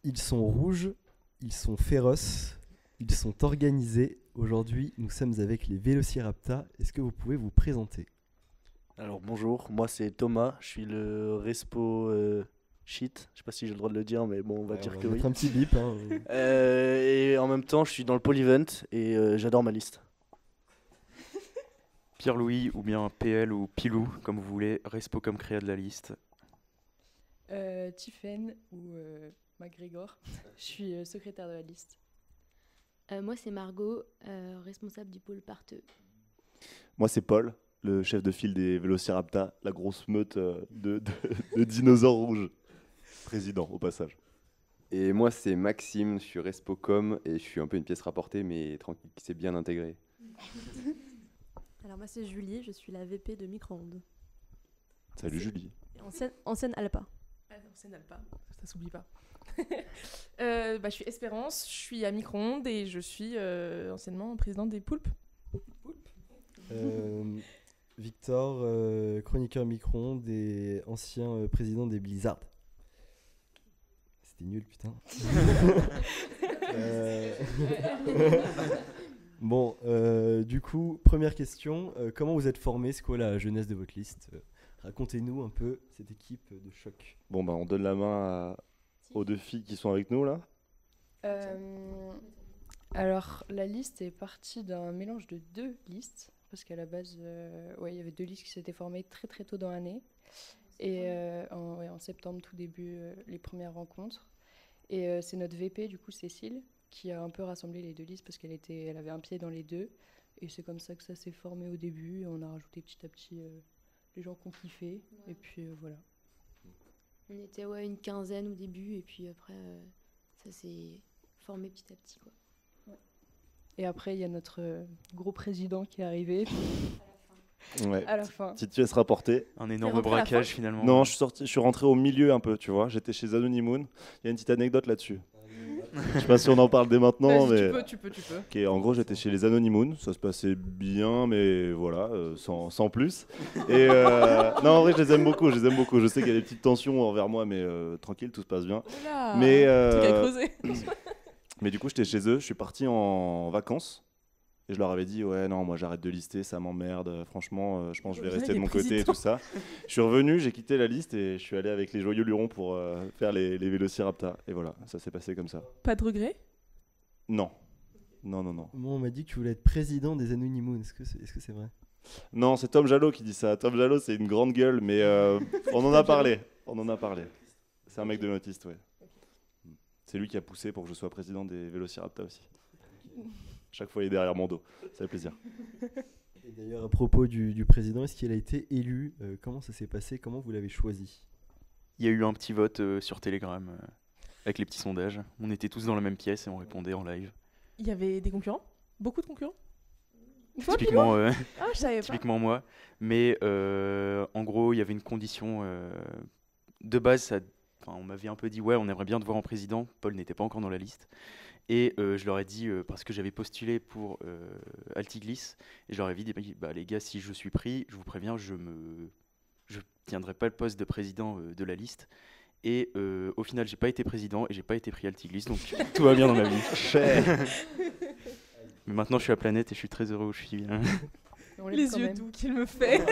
Ils sont rouges, ils sont féroces, ils sont organisés. Aujourd'hui, nous sommes avec les Vélocirapta. Est-ce que vous pouvez vous présenter? Alors bonjour, moi c'est Thomas, je suis le respo shit, je sais pas si j'ai le droit de le dire mais bon on va Ouais, dire on va que oui. mettre un petit bip. Hein. Et en même temps je suis dans le polyvent et j'adore ma liste. Pierre-Louis ou bien PL ou Pilou, comme vous voulez, Respo comme créa de la liste. Tiffen ou MacGregor, je suis secrétaire de la liste. Moi, c'est Margot, responsable du pôle parteux. Moi, c'est Paul, le chef de file des Vélocirapta, la grosse meute de dinosaures rouges. Président, au passage. Et moi, c'est Maxime, je suis Respocom et je suis un peu une pièce rapportée, mais tranquille, qui s'est bien intégrée. Alors moi, c'est Julie, je suis la VP de Micro-ondes. Salut Julie. Ancienne Alpa. Ah non, c'est Nalpa, ça s'oublie pas. Je suis Espérance, je suis à Micro-ondes et je suis anciennement présidente des Poulpes. Victor, chroniqueur micro-ondes et ancien président des Blizzard. C'était nul, putain. Bon, du coup, première question. Comment vous êtes formé? C'est quoi la jeunesse de votre liste? Racontez-nous un peu cette équipe de choc. Bon, bah, on donne la main aux deux filles qui sont avec nous, là. Alors, la liste est partie d'un mélange de deux listes, parce qu'à la base, il y avait deux listes qui s'étaient formées très très tôt dans l'année, et en septembre, tout début, les premières rencontres. Et c'est notre VP, du coup, Cécile, qui a un peu rassemblé les deux listes, parce elle avait un pied dans les deux, et c'est comme ça que ça s'est formé au début, et on a rajouté petit à petit les gens qu'on kiffait, et puis voilà. On était une quinzaine au début, et puis après, ça s'est formé petit à petit, quoi. Et après, il y a notre gros président qui est arrivé. Ouais. À la fin. Petite pièce rapportée. Un énorme rentré à la braquage fin finalement. Non, je suis rentré au milieu un peu, tu vois. J'étais chez Anonymoon. Il y a une petite anecdote là-dessus. Je sais pas si on en parle dès maintenant, Vas-y, mais tu peux. Ok, en gros, j'étais chez les Anonymoon. Ça se passait bien, mais voilà, sans plus. Et non, en vrai, je les aime beaucoup. Je sais qu'il y a des petites tensions envers moi, mais tranquille, tout se passe bien. Là, Mais truc à creuser. Mais du coup, j'étais chez eux. Je suis parti en vacances. Et je leur avais dit, ouais, non, moi j'arrête de lister, ça m'emmerde. Franchement, je pense que je vais rester de mon côté et tout ça. Je suis revenu, j'ai quitté la liste et je suis allé avec les Joyeux Lurons pour faire les Vélocirapta. Et voilà, ça s'est passé comme ça. Pas de regret? Non. Non. Moi, on m'a dit que tu voulais être président des Anonymoon. Est-ce que c'est vrai? Non, c'est Tom Jalot qui dit ça. Tom Jalot, c'est une grande gueule, mais on en a parlé. C'est un mec de notiste, ouais. C'est lui qui a poussé pour que je sois président des Vélocirapta aussi. Chaque fois, il est derrière mon dos. Ça fait plaisir. Et d'ailleurs, à propos du président, est-ce qu'il a été élu? Comment ça s'est passé? Comment vous l'avez choisi? Il y a eu un petit vote sur Telegram avec les petits sondages. On était tous dans la même pièce et on répondait en live. Il y avait des concurrents? Beaucoup de concurrents? Typiquement, Ah, je savais pas. typiquement moi. Mais en gros, il y avait une condition de base. On m'avait un peu dit, ouais, on aimerait bien te voir en président. Paul n'était pas encore dans la liste. Et je leur ai dit, parce que j'avais postulé pour Altiglis, et je leur ai dit, bah, les gars, si je suis pris, je vous préviens, je tiendrai pas le poste de président de la liste. Et au final, j'ai pas été président et j'ai pas été pris Altiglis, donc tout va bien dans ma vie. Mais maintenant, je suis à Planète et je suis très heureux où je suis. Les yeux doux qu'il me fait.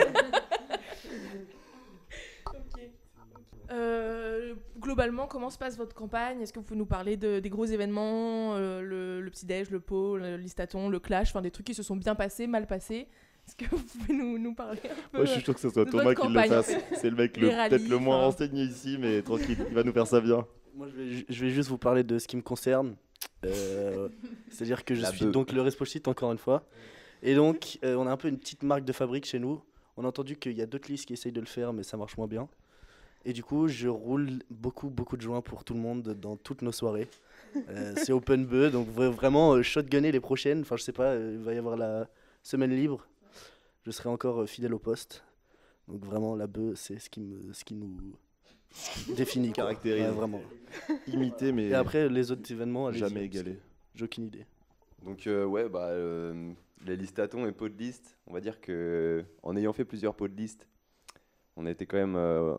Globalement, comment se passe votre campagne? Est-ce que vous pouvez nous parler des gros événements, le petit-déj, le pot, le listaton, le clash, des trucs qui se sont bien passés, mal passés? Est-ce que vous pouvez nous parler un peu? Moi, je suis sûr que ce soit de Thomas votre qui le campagne, fasse. en fait. C'est le mec Les peut-être rallyes, le moins renseigné ici, mais tranquille, il va nous faire ça bien. Moi je vais juste vous parler de ce qui me concerne. C'est-à-dire que je suis donc le respo shit encore une fois. Et donc on a un peu une petite marque de fabrique chez nous. On a entendu qu'il y a d'autres listes qui essayent de le faire, mais ça marche moins bien. Et du coup, je roule beaucoup de joints pour tout le monde dans toutes nos soirées. C'est open beu, donc vraiment shotgunner les prochaines. Enfin, je sais pas, il va y avoir la semaine libre. Je serai encore fidèle au poste. Donc vraiment, la beu, c'est ce qui nous définit. Caractérise. Ouais, vraiment. Imité, mais Et après, les autres événements, allez-y, jamais parce égalé. que j'ai aucune idée. Donc la liste à ton et pot de liste, on va dire que en ayant fait plusieurs pots de liste, On a été quand même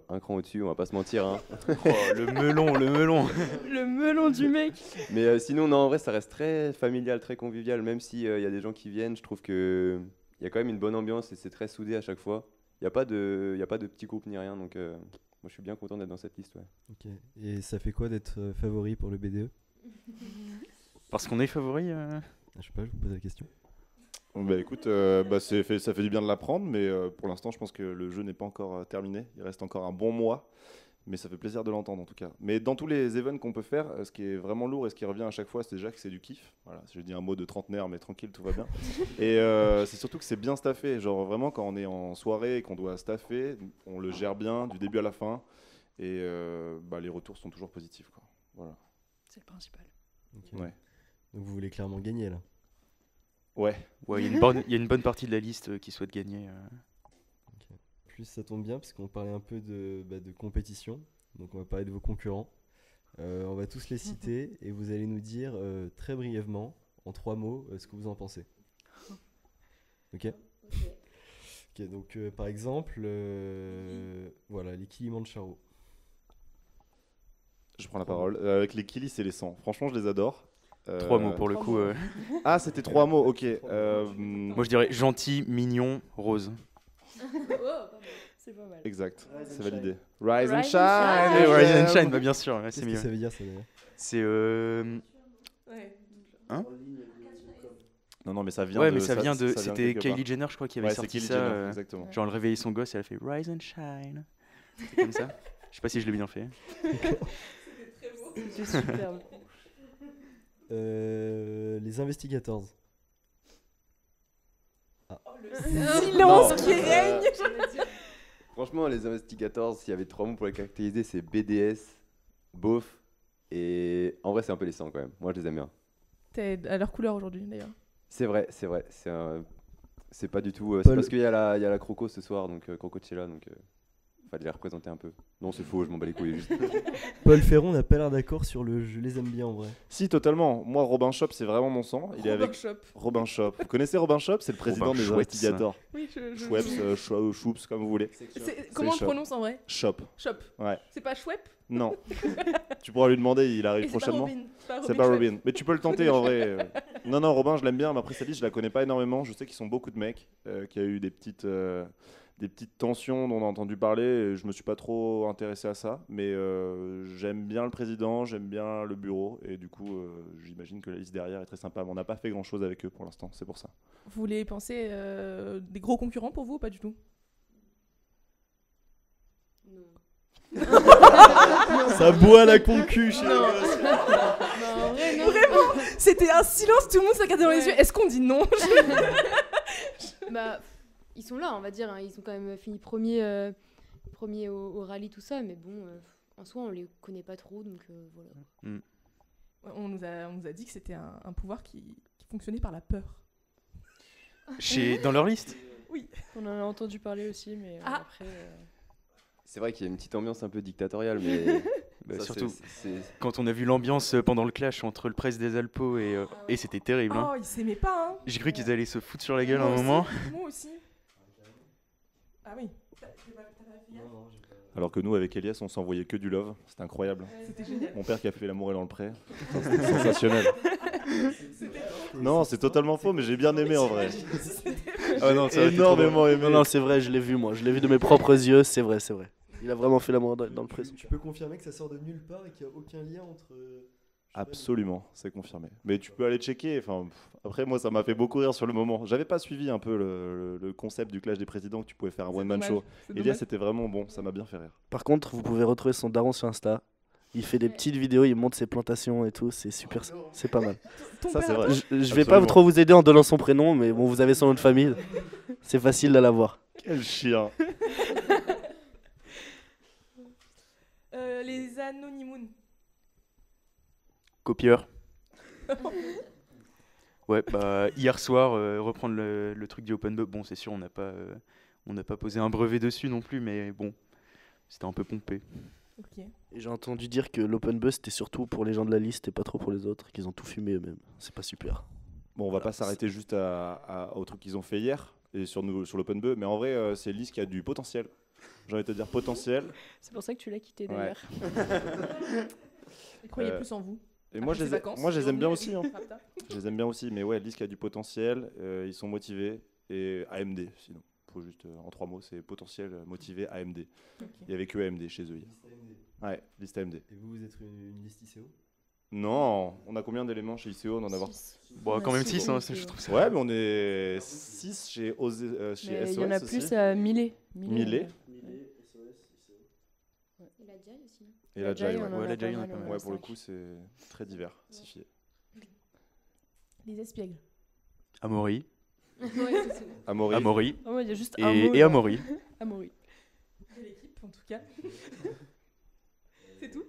un cran au-dessus, on va pas se mentir. Hein. Oh, le melon, le melon. Le melon du mec. Mais sinon, non, en vrai, ça reste très familial, très convivial. Même s'il y a des gens qui viennent, je trouve qu'il y a quand même une bonne ambiance et c'est très soudé à chaque fois. Il n'y a pas de petits groupes ni rien, donc moi je suis bien content d'être dans cette liste. Ouais. Ok. Et ça fait quoi d'être favori pour le BDE? Parce qu'on est favori. Je sais pas, je vous pose la question. Bah écoute, ça fait du bien de l'apprendre, mais pour l'instant, je pense que le jeu n'est pas encore terminé. Il reste encore un bon mois, mais ça fait plaisir de l'entendre en tout cas. Mais dans tous les events qu'on peut faire, ce qui est vraiment lourd et ce qui revient à chaque fois, c'est déjà que c'est du kiff. Voilà, je dis un mot de trentenaire, mais tranquille, tout va bien. Et c'est surtout que c'est bien staffé. Genre vraiment, quand on est en soirée et qu'on doit staffer, on le gère bien du début à la fin. Et les retours sont toujours positifs, quoi. Voilà. C'est le principal. Ok. Ouais. Donc vous voulez clairement gagner là. Ouais. Ouais, il y a une bonne partie de la liste qui souhaite gagner. Plus ça tombe bien parce qu'on parlait un peu de compétition. Donc on va parler de vos concurrents. On va tous les citer et vous allez nous dire très brièvement, en 3 mots, ce que vous en pensez. Ok. Ok, donc par exemple, voilà, les Kilimanjaro. Je prends la parole. Avec les Kilis et les 100. Franchement, je les adore. 3 mots pour le coup. Ah, c'était 3 mots, ok. Moi je dirais gentil, mignon, rose. C'est pas mal. Exact, Rise c'est and validé. shine. Rise and Rise and shine. shine. Rise and shine, bah bien sûr, ouais, c'est Qu'est-ce que mieux. ça veut dire ça d'ailleurs? C'est Non, mais ça vient ouais, de. mais ça vient de. ça vient C'était quelque part. Kylie Jenner, je crois, qui avait Ouais, c'est sorti Kylie ça. Jenner, exactement. Genre, elle réveillait son gosse et elle a fait Rise and shine. C'est comme ça. Je sais pas si je l'ai bien fait. C'était superbe. Les Investigators. Silence qui règne. Franchement, les Investigators, s'il y avait 3 mots pour les caractériser, c'est BDS, beauf, et en vrai, c'est un peu les 100 quand même. Moi, je les aime bien. T'es à leur couleur aujourd'hui d'ailleurs. C'est vrai. C'est pas du tout. C'est Paul. parce qu'il y a la Croco ce soir, donc Crococella, donc fallait les représenter un peu. Non, c'est faux, je m'en bats les couilles. Juste. Paul Ferron n'a pas l'air d'accord sur le je les aime bien en vrai. Si, totalement. Moi, Robin Shop, c'est vraiment mon sang. Il est avec Shop. Robin Shop. Vous connaissez Robin Shop? C'est le président Robin des Schweppes. Investigators. Oui, Schweppes, Schwoops, comme vous voulez. Comment on Shop. prononce en vrai? Shop. Shop. Ouais. C'est pas Schwepp? Non. Tu pourras lui demander, il Et arrive c'est pas prochainement. Robin. C'est pas Schwepp. Robin. Mais tu peux le tenter en vrai. Non, Robin, je l'aime bien, mais après sa liste, je la connais pas énormément. Je sais qu'ils sont beaucoup de mecs, qu'il y a eu des petites tensions dont on a entendu parler. Et je me suis pas trop intéressé à ça. Mais j'aime bien le président, j'aime bien le bureau. Et du coup, j'imagine que la liste derrière est très sympa. Mais on n'a pas fait grand chose avec eux pour l'instant, c'est pour ça. Vous voulez penser des gros concurrents pour vous ou pas du tout? Non. Ça boit la concu chez Non. les gosses. Bah, en vrai, non. Vraiment? C'était un silence, tout le monde se regardait dans les Ouais. yeux. Est-ce qu'on dit non? Bah, ils sont là, on va dire. Hein. Ils ont quand même fini premier au rallye, tout ça. Mais bon, en soi, on les connaît pas trop. Donc voilà. On nous a dit que c'était un pouvoir qui fonctionnait par la peur. Dans leur liste. On en a entendu parler aussi, mais Ah. après. C'est vrai qu'il y a une petite ambiance un peu dictatoriale, mais Bah, ça, surtout c'est- quand on a vu l'ambiance pendant le clash entre le presse des Alpes et c'était terrible. Hein. Oh, ils s'aimaient pas, hein. J'ai cru qu'ils allaient se foutre sur la gueule à un Moi aussi, moment. Moi aussi. Ah oui. Alors que nous, avec Elias, on s'envoyait que du love. C'était incroyable. C'était génial. Mon père qui a fait l'amour est dans le pré. C'était sensationnel. Non, c'est totalement faux, mais j'ai bien aimé en vrai. Ah non, ça aurait été trop Énormément drôle. aimé. Non, non, c'est vrai, je l'ai vu moi. Je l'ai vu de mes propres yeux, c'est vrai, c'est vrai. Il a vraiment fait l'amour dans le presse. Tu peux confirmer que ça sort de nulle part et qu'il n'y a aucun lien entre. Absolument, c'est confirmé. Mais tu peux aller checker. Après, moi, ça m'a fait beaucoup rire sur le moment. J'avais pas suivi un peu le concept du clash des présidents que tu pouvais faire un one-man show. Elias, c'était vraiment bon. Ça m'a bien fait rire. Par contre, vous pouvez retrouver son daron sur Insta. Il fait des petites vidéos, il montre ses plantations et tout. C'est super, c'est pas mal. Ça, c'est vrai. Je vais Absolument. pas trop vous aider en donnant son prénom, mais bon, vous avez son nom de famille. C'est facile de l'avoir. Quel chien. Les Anonymous. Copieur. Ouais, bah hier soir, reprendre le truc du Open Bub. Bon, c'est sûr, on n'a pas posé un brevet dessus non plus, mais bon, c'était un peu pompé. Ok. Et j'ai entendu dire que l'open bus c'était surtout pour les gens de la liste et pas trop pour les autres, qu'ils ont tout fumé eux-mêmes. C'est pas super. Bon, on va pas s'arrêter juste au truc qu'ils ont fait hier et sur l'Open Beu, mais en vrai, c'est une liste qui a du potentiel. J'ai envie de te dire potentiel. C'est pour ça que tu l'as quitté Ouais. d'ailleurs. Et croyez plus en vous. Et moi, Après ces vacances, moi, je les aime on bien est- aussi. Hein. Rapta. Je les aime bien aussi, mais ouais, liste qui a du potentiel, ils sont motivés. Et AMD, sinon. Faut juste, en 3 mots, c'est potentiel, motivé, AMD. Ok. Il y avait que AMD chez eux hier. Liste AMD. Ouais, liste AMD. Et vous, vous êtes une liste ICO? Non, on a combien d'éléments chez ICO? On en a avoir. Bon, On quand a même six 6, hein, ICO. je trouve ça. Ouais, mais on est 6 chez, chez Mais SOS il y en a aussi. plus à Millet. Millet. Et la Jai aussi. Non Et la Jai, ouais. Ouais, la Jai, il y en a pas mal, mal. Ouais, pour le 5. coup, c'est très diversifié. Les espiègles. Amaury. Ouais, c'est bon. Amaury. Amaury. Oh, ouais, il y a juste un mot. Et là. Amaury. Amaury. De l'équipe, en tout cas. C'est tout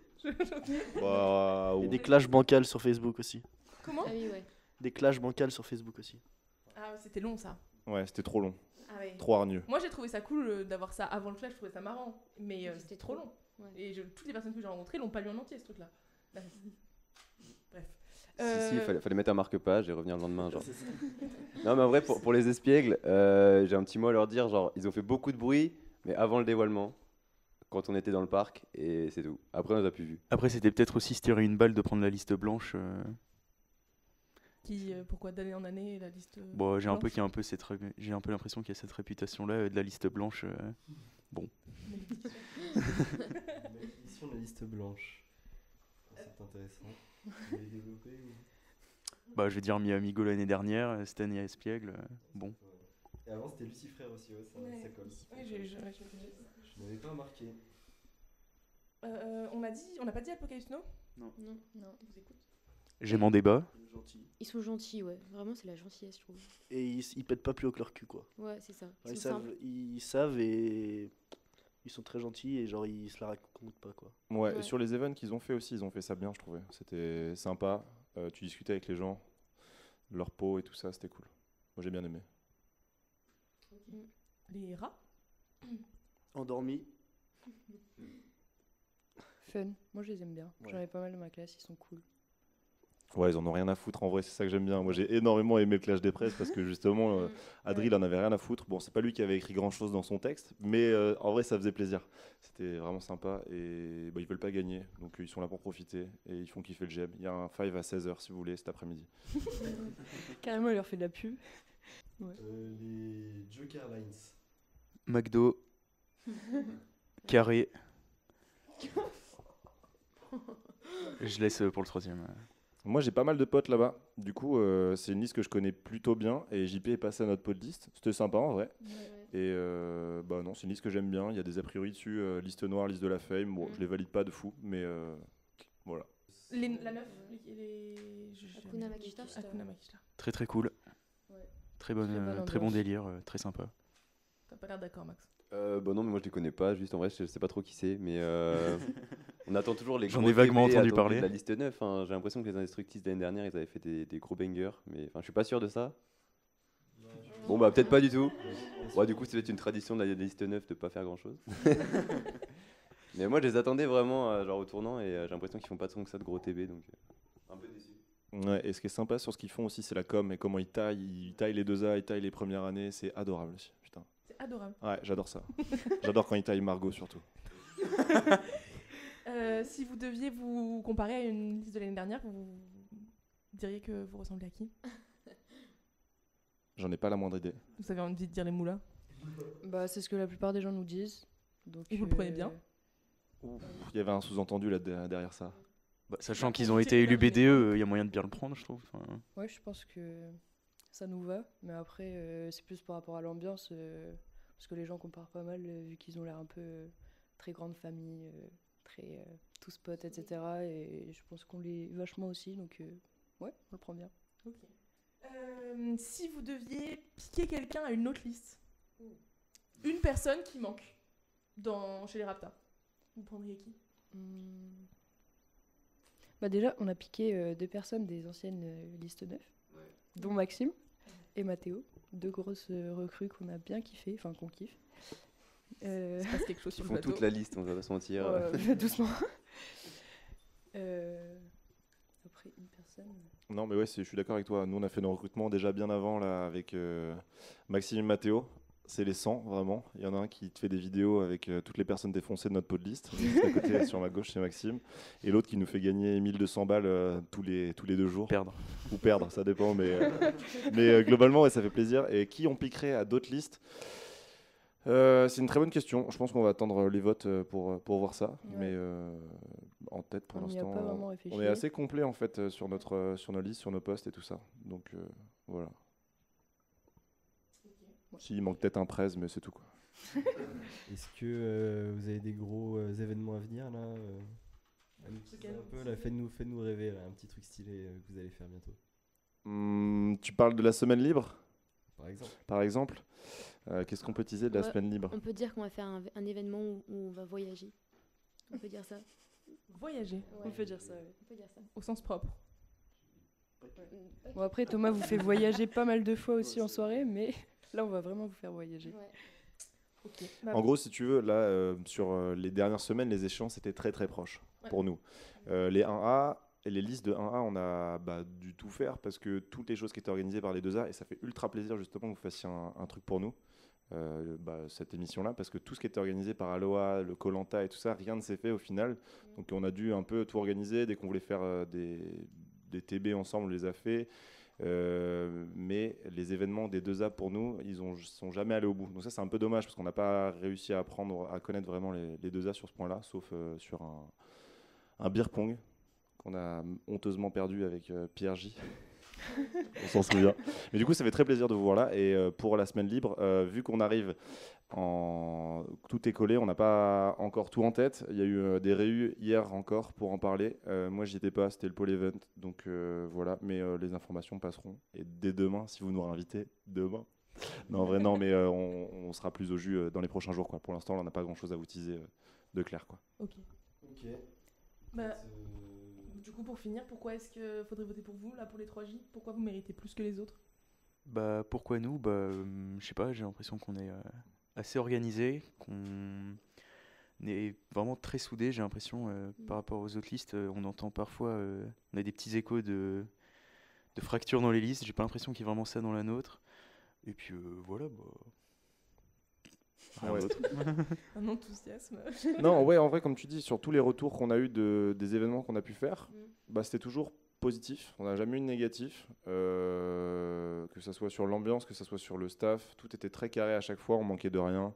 Bah, Et des clashs bancals sur Facebook aussi. Comment Ah oui, ouais. Des clashs bancals sur Facebook aussi. Ah, c'était long ça. ouais, c'était trop long. Ah ouais. Trop hargneux. Moi j'ai trouvé ça cool d'avoir ça avant le clash, je trouvais ça marrant. Mais c'était trop long. Ouais. Et toutes les personnes que j'ai rencontrées l'ont pas lu en entier ce truc-là. Bref. Si, fallait mettre un marque-page et revenir le lendemain. Genre. Non, mais en vrai, pour les espiègles, j'ai un petit mot à leur dire. Genre, ils ont fait beaucoup de bruit, mais avant le dévoilement, quand on était dans le parc, et c'est tout. Après, on les a plus vus. Après, c'était peut-être aussi se tirer une balle de prendre la liste blanche. Pourquoi d'année en année la liste. Bon, j'ai un peu blanche qu'il y a un peu cette j'ai un peu l'impression qu'il y a cette réputation-là de la liste blanche. Mission de la liste blanche. C'est intéressant. Vous voulez développer ou... Bah, je vais dire Miamigo l'année dernière, cette année à Espiègle. Bon. Et avant, c'était Lucifer aussi, ouais, ça colle. Oui, Je n'avais pas remarqué. on n'a pas dit Apocalypse Now. Non. Je vous écoute. J'ai mon débat. Ils sont gentils, ouais. Vraiment, c'est la gentillesse, je trouve. Et ils pètent pas plus haut que leur cul, quoi. Ouais, c'est ça. Ouais, Ils sont simples. ils savent et ils sont très gentils et genre ils se la racontent pas, quoi. Ouais, Ouais. et sur les events qu'ils ont fait aussi, ils ont fait ça bien, je trouvais. C'était sympa. Tu discutais avec les gens, leur peau et tout ça, c'était cool. Moi, j'ai bien aimé. Les rats. Endormis. Fun. Moi, je les aime bien. Ouais. J'en ai pas mal dans ma classe, ils sont cool. Ouais, ils en ont rien à foutre. En vrai, c'est ça que j'aime bien. Moi, j'ai énormément aimé le Clash des Presses parce que justement, Adri, il en avait rien à foutre. Bon, c'est pas lui qui avait écrit grand chose dans son texte, mais en vrai, ça faisait plaisir. C'était vraiment sympa et bah, ils veulent pas gagner, donc ils sont là pour profiter et ils font kiffer le GEM. Il y a un 5 à 16h si vous voulez cet après-midi. Carrément, il leur fait de la pub. Les Joker Lines. McDo. Carré. Je laisse pour le troisième. Moi, j'ai pas mal de potes là-bas. Du coup, c'est une liste que je connais plutôt bien et JP est passé à notre pot de liste. C'était sympa en vrai. Et bah non, c'est une liste que j'aime bien. Il y a des a priori dessus, liste noire, liste de la fame. Bon, je les valide pas de fou, mais voilà. La neuf. Hakuna Makishita. Hakuna Makishita. Très très cool. Ouais. Très bonne, Très bonne très bon ambiance. délire, très sympa. T'as pas l'air d'accord, Max. Bah non, mais moi je les connais pas. Juste en vrai, je sais pas trop qui c'est, mais on attend toujours les J'en gros ai vaguement TB entendu attendus parler. de la liste 9. Hein. J'ai l'impression que les Indestructibles l'année dernière, ils avaient fait des gros bangers, mais enfin, je suis pas sûr de ça. Bon, bah peut-être pas du tout. Ouais, du coup, c'est peut-être une tradition de la liste 9 de pas faire grand chose. Mais moi, je les attendais vraiment genre au tournant et j'ai l'impression qu'ils font pas tant que ça de gros TB, donc un peu déçu. Ouais, et ce qui est sympa sur ce qu'ils font aussi, c'est la com et comment ils taillent les 2A, ils taillent les premières années. C'est adorable aussi. Putain. C'est adorable. Ouais, j'adore ça. J'adore quand ils taillent Margot surtout. Si vous deviez vous comparer à une liste de l'année dernière, vous diriez que vous ressemblez à qui? J'en ai pas la moindre idée. Vous avez envie de dire les moulins? Bah, c'est ce que la plupart des gens nous disent. Donc, Et vous le prenez bien? Il y avait un sous-entendu là derrière ça. Bah, sachant qu'ils ont été élus BDE, il y a moyen de bien le prendre, je trouve. Enfin, Ouais, je pense que ça nous va. Mais après, c'est plus par rapport à l'ambiance. Parce que les gens comparent pas mal, vu qu'ils ont l'air un peu très grande famille, très tous potes, etc. Et je pense qu'on l'est vachement aussi. Donc, ouais, on le prend bien. Ok. Si vous deviez piquer quelqu'un à une autre liste, une personne qui manque chez les Rapta, vous prendriez qui? Bah déjà, on a piqué 2 personnes des anciennes listes 9, dont Maxime et Mathéo, 2 grosses recrues qu'on a bien kiffé, enfin qu'on kiffe. Il se passe quelque chose Ils sur le font plateau. toute la liste, on va pas se mentir. Doucement. Après, une personne. Non, mais ouais, je suis d'accord avec toi. Nous, on a fait nos recrutements déjà bien avant là, avec Maxime et Mathéo. C'est les 100, vraiment. Il y en a un qui te fait des vidéos avec toutes les personnes défoncées de notre pot de liste. Juste à côté, sur ma gauche, c'est Maxime. Et l'autre qui nous fait gagner 1200 balles tous les 2 jours. Perdre. Ou perdre, ça dépend. Mais globalement, ouais, ça fait plaisir. Et qui on piquerait à d'autres listes? C'est une très bonne question. Je pense qu'on va attendre les votes pour voir ça. Ouais. Mais en tête, pour On n'y a l'instant, pas vraiment réfléchi. on est assez complet en fait sur nos listes, sur nos postes et tout ça. Donc voilà. Si, il manque peut-être un presse, mais c'est tout quoi. Est-ce que vous avez des gros événements à venir là à nous teaser un peu, là, faites-nous rêver, là, un petit truc stylé que vous allez faire bientôt. Tu parles de la semaine libre, par exemple. Qu'est-ce qu'on peut teaser de la Ouais. semaine libre? On peut dire qu'on va faire un événement où on va voyager. On peut dire ça. Voyager, Ouais. On peut dire ça, oui. On peut dire ça. au sens propre. Bon, après, Thomas vous fait voyager pas mal de fois aussi en soirée, mais là, on va vraiment vous faire voyager. Ouais. Ok. Bah, En gros, si tu veux, là, sur les dernières semaines, les échéances étaient très très proches pour nous. Les 1A et les listes de 1A, on a dû tout faire parce que toutes les choses qui étaient organisées par les 2A, et ça fait ultra plaisir justement que vous fassiez un truc pour nous, cette émission-là, parce que tout ce qui était organisé par Aloha, le Koh-Lanta et tout ça, rien ne s'est fait au final. Donc on a dû un peu tout organiser. Dès qu'on voulait faire des TB ensemble, on les a fait. Mais les événements des 2A pour nous, sont jamais allés au bout. Donc ça c'est un peu dommage parce qu'on n'a pas réussi à connaître vraiment les 2A sur ce point-là, sauf sur un beer pong qu'on a honteusement perdu avec Pierre J. On s'en souvient. Mais du coup ça fait très plaisir de vous voir là. Et pour la semaine libre, vu qu'on arrive tout est collé, on n'a pas encore tout en tête. Il y a eu des réus hier encore pour en parler. Moi j'y étais pas, c'était le pôle event, donc voilà. Mais les informations passeront. Et dès demain, si vous nous réinvitez, demain. Non, en vrai non, mais on sera plus au jus dans les prochains jours quoi. Pour l'instant, on n'a pas grand chose à vous teaser de clair quoi. Ok. Bah, du coup, pour finir, pourquoi est-ce qu'il faudrait voter pour vous, là, pour les 3J? Pourquoi vous méritez plus que les autres? Bah pourquoi nous? Je sais pas, j'ai l'impression qu'on est assez organisé, qu'on est vraiment très soudés, j'ai l'impression, par rapport aux autres listes. On entend parfois, on a des petits échos de fractures dans les listes, j'ai pas l'impression qu'il y ait vraiment ça dans la nôtre. Et puis voilà, rien Ouais. d'autre. Un enthousiasme. Non, ouais, en vrai, comme tu dis, sur tous les retours qu'on a eu des événements qu'on a pu faire, c'était toujours positif. On n'a jamais eu de négatif. Que ce soit sur l'ambiance, que ce soit sur le staff, tout était très carré à chaque fois, on manquait de rien.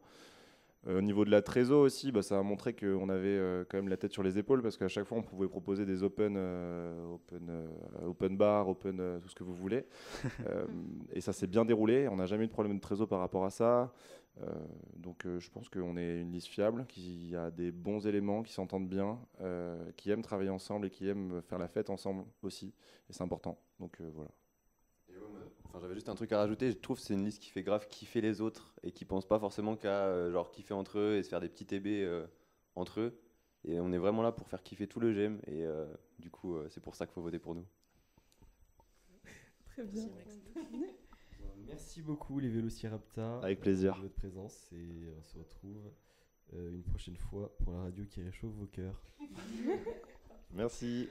Au niveau de la trésor aussi, ça a montré qu'on avait quand même la tête sur les épaules parce qu'à chaque fois on pouvait proposer des open bar, tout ce que vous voulez. Et ça s'est bien déroulé. On n'a jamais eu de problème de trésor par rapport à ça. Donc je pense qu'on est une liste fiable, qui a des bons éléments, qui s'entendent bien, qui aiment travailler ensemble et qui aiment faire la fête ensemble aussi. Et c'est important. Donc voilà. J'avais juste un truc à rajouter. Je trouve que c'est une liste qui fait grave kiffer les autres et qui pense pas forcément qu'à genre kiffer entre eux et se faire des petits TB entre eux. Et on est vraiment là pour faire kiffer tout le GEM. Et du coup, c'est pour ça qu'il faut voter pour nous. Très bien. Merci beaucoup les Vélociraptors. Avec plaisir. De votre présence et on se retrouve une prochaine fois pour la radio qui réchauffe vos cœurs. Merci.